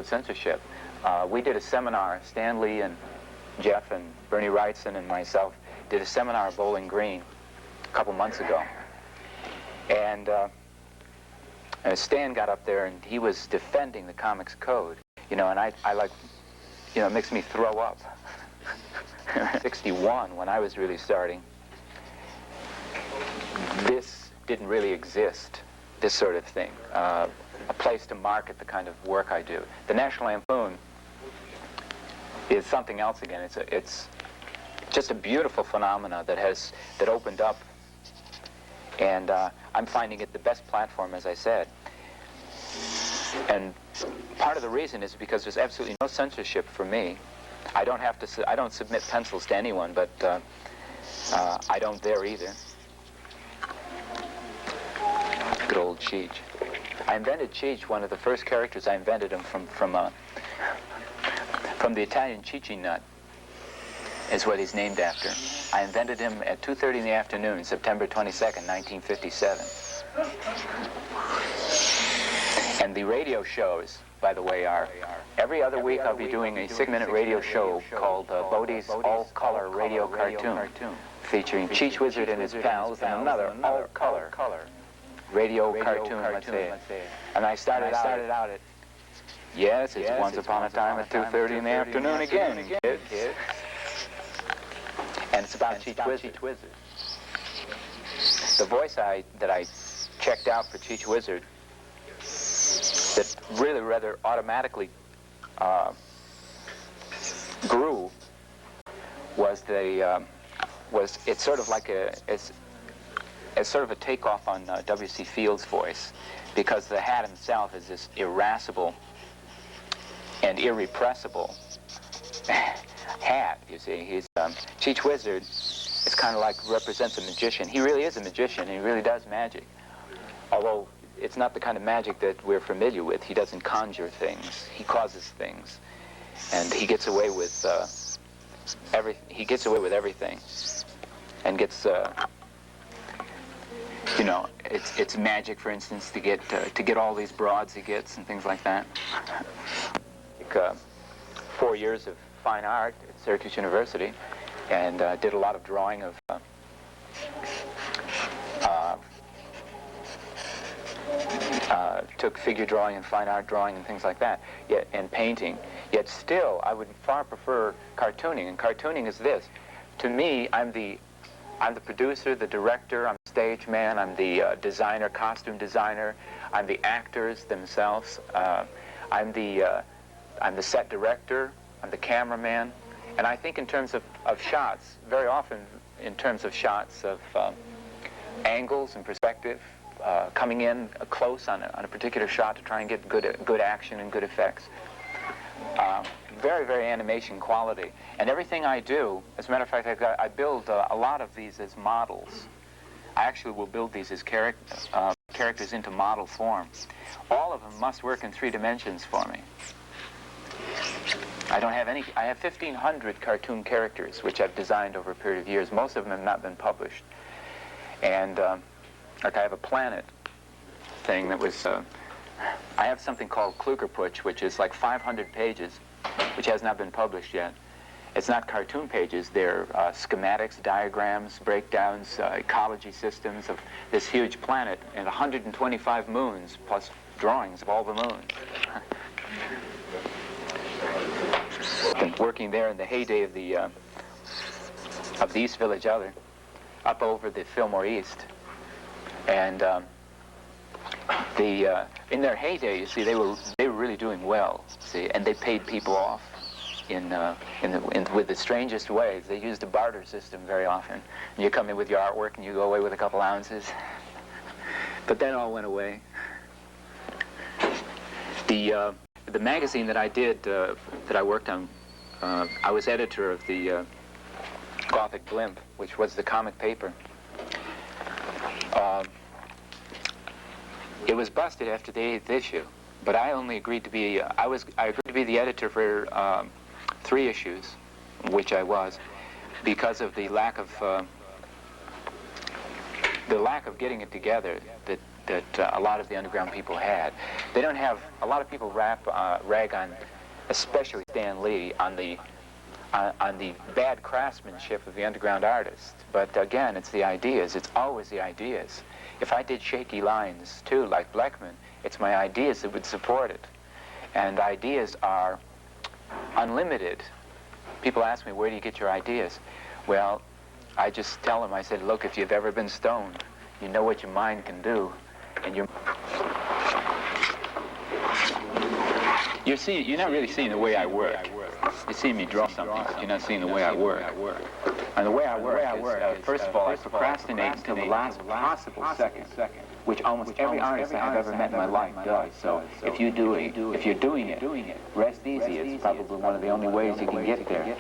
censorship. We did a seminar, Stanley and Jeff and Bernie Wrightson and myself did a seminar at Bowling Green a couple months ago. And Stan got up there and he was defending the comics code, you know, and I like, you know, it makes me throw up. 61, when I was really starting, this didn't really exist, this sort of thing. A place to market the kind of work I do. The National Lampoon is something else again. It's just a beautiful phenomena that opened up, and I'm finding it the best platform, as I said. And part of the reason is because there's absolutely no censorship for me. I don't submit pencils to anyone, but I don't there either. Good old Cheech. I invented Cheech. One of the first characters I invented him from the Italian Cheechy nut is what he's named after. I invented him at 2:30 in the afternoon, September 22nd, 1957. And the radio shows, by the way, are every other week I'll be doing a 6-minute radio show called Bode's All-Color Radio Cartoon, featuring Cheech Wizard and his pals and another all-color radio cartoon, let's say. And I started out at, yes, it's Once Upon a Time at 2:30 in the afternoon again, kids. And it's about Cheech Wizard. The voice that I checked out for Cheech Wizard that really rather automatically grew was it's sort of like it's sort of a takeoff on W.C. Fields' voice, because the Hat himself is this irascible and irrepressible Hat, you see. He's Cheech Wizard is kind of like represents a magician. He really is a magician, and he really does magic. Although it's not the kind of magic that we're familiar with. He doesn't conjure things. He causes things, and he gets away with everything, and gets you know, it's magic, for instance, to get all these broads he gets and things like that. Like 4 years of fine art at Syracuse University, and did a lot of drawing of took figure drawing and fine art drawing and things like that, and painting. Yet still, I would far prefer cartooning. And cartooning is this: to me, I'm the producer, the director, I'm the stage man, I'm the designer, costume designer, I'm the actors themselves, I'm the set director, I'm the cameraman. And I think in terms of shots, very often in terms of shots of angles and perspective, coming in close on a particular shot to try and get good action and good effects. Very, very animation quality. And everything I do, as a matter of fact, I build a lot of these as models. I actually will build these as characters into model form. All of them must work in 3 dimensions for me. I have 1,500 cartoon characters, which I've designed over a period of years. Most of them have not been published. And like I have a planet thing that was, I have something called Klugerputsch, which is like 500 pages, which has not been published yet. It's not cartoon pages, they're schematics, diagrams, breakdowns, ecology systems of this huge planet, and 125 moons, plus drawings of all the moons. Been working there in the heyday of the East Village up over the Fillmore East. And in their heyday, you see, they were really doing well, see, and they paid people off with the strangest ways. They used a barter system very often. And you come in with your artwork and you go away with a couple ounces. But that all went away. The magazine that I did, that I worked on, I was editor of the Gothic Blimp, which was the comic paper. It was busted after the 8th issue, but I only agreed to be, I agreed to be the editor for 3 issues, which I was, because of the lack of getting it together. That a lot of the underground people had. They don't have, a lot of people rag on, especially Stan Lee, on the bad craftsmanship of the underground artist. But again, it's the ideas. It's always the ideas. If I did shaky lines too, like Bleckman, it's my ideas that would support it. And ideas are unlimited. People ask me, where do you get your ideas? Well, I just tell them, I said, look, if you've ever been stoned, you know what your mind can do. And you're not really seeing the way I work. You're seeing me draw something, but you're not seeing the way I work. And the way I work is, first of all, I procrastinate until the last possible second, which almost every artist I've ever met in my life does. So if you're doing it, rest easy. It's probably one of the only ways you can get there.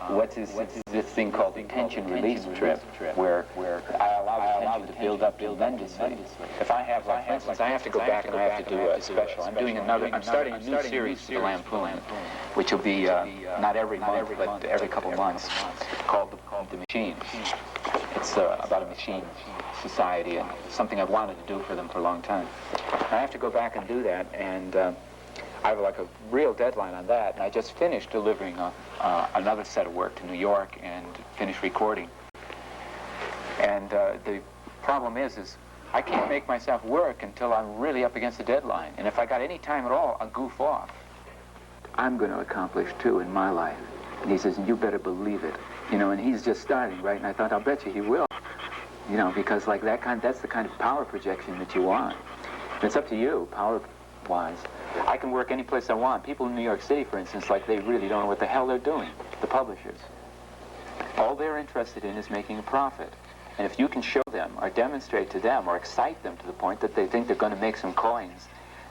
What's this thing called the tension release trip, where I allow the tension to build up tremendously. If I have, for instance, I have to go back and I have to do a special. I'm starting a new series for Lampoon, which will be not every month, but every couple months, called The Machine. It's about a machine society, and something I've wanted to do for them for a long time. I have to go back and do that, and I have like a real deadline on that, and I just finished delivering another set of work to New York and finished recording. And the problem is I can't make myself work until I'm really up against the deadline, and if I got any time at all, I'll goof off. I'm going to accomplish too in my life. And he says, and you better believe it. You know, and he's just starting, right? And I thought, I'll bet you he will. You know, because like that's the kind of power projection that you want. And it's up to you, power-wise. I can work any place I want. People in New York City, for instance, like they really don't know what the hell they're doing, the publishers. All they're interested in is making a profit. And if you can show them or demonstrate to them or excite them to the point that they think they're going to make some coins,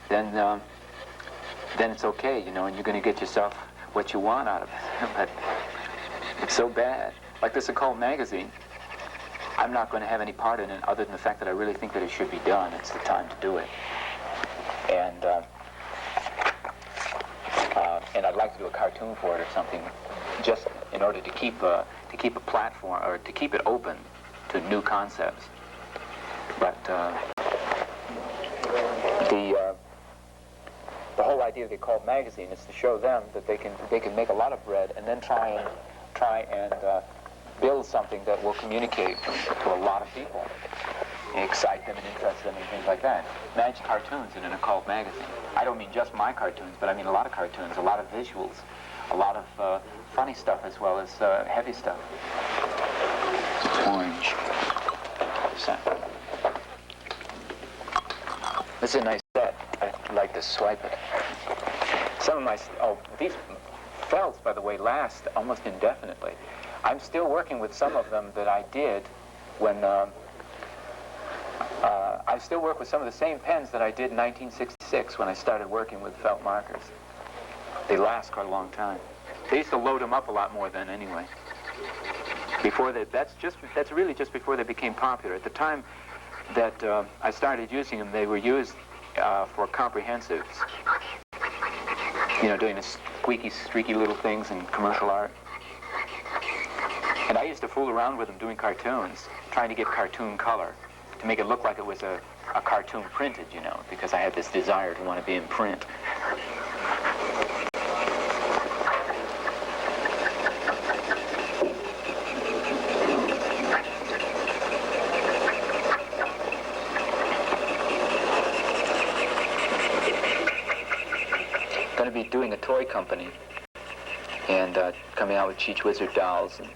then it's okay, you know, and you're going to get yourself what you want out of it. But it's so bad. Like this occult magazine, I'm not going to have any part in it other than the fact that I really think that it should be done. It's the time to do it. And I'd like to do a cartoon for it or something, just in order to keep a platform, or to keep it open to new concepts. But the whole idea of the occult magazine is to show them that they can make a lot of bread and then try and build something that will communicate to a lot of people, and excite them and interest them and things like that. Imagine cartoons in an occult magazine. I don't mean just my cartoons, but I mean a lot of cartoons, a lot of visuals, a lot of funny stuff as well as heavy stuff. Orange. This is a nice set. I'd like to swipe it. Some of my, these felts, by the way, last almost indefinitely. I'm still working with some of them that I did when, I still work with some of the same pens that I did in 1966 when I started working with felt markers. They last quite a long time. They used to load them up a lot more then anyway. Before that's really just before they became popular. At the time that I started using them, they were used for comprehensives. You know, doing the squeaky, streaky little things in commercial art. And I used to fool around with them doing cartoons, trying to get cartoon color, to make it look like it was a cartoon printed, you know, because I had this desire to want to be in print. Going to be doing a toy company and coming out with Cheech Wizard dolls and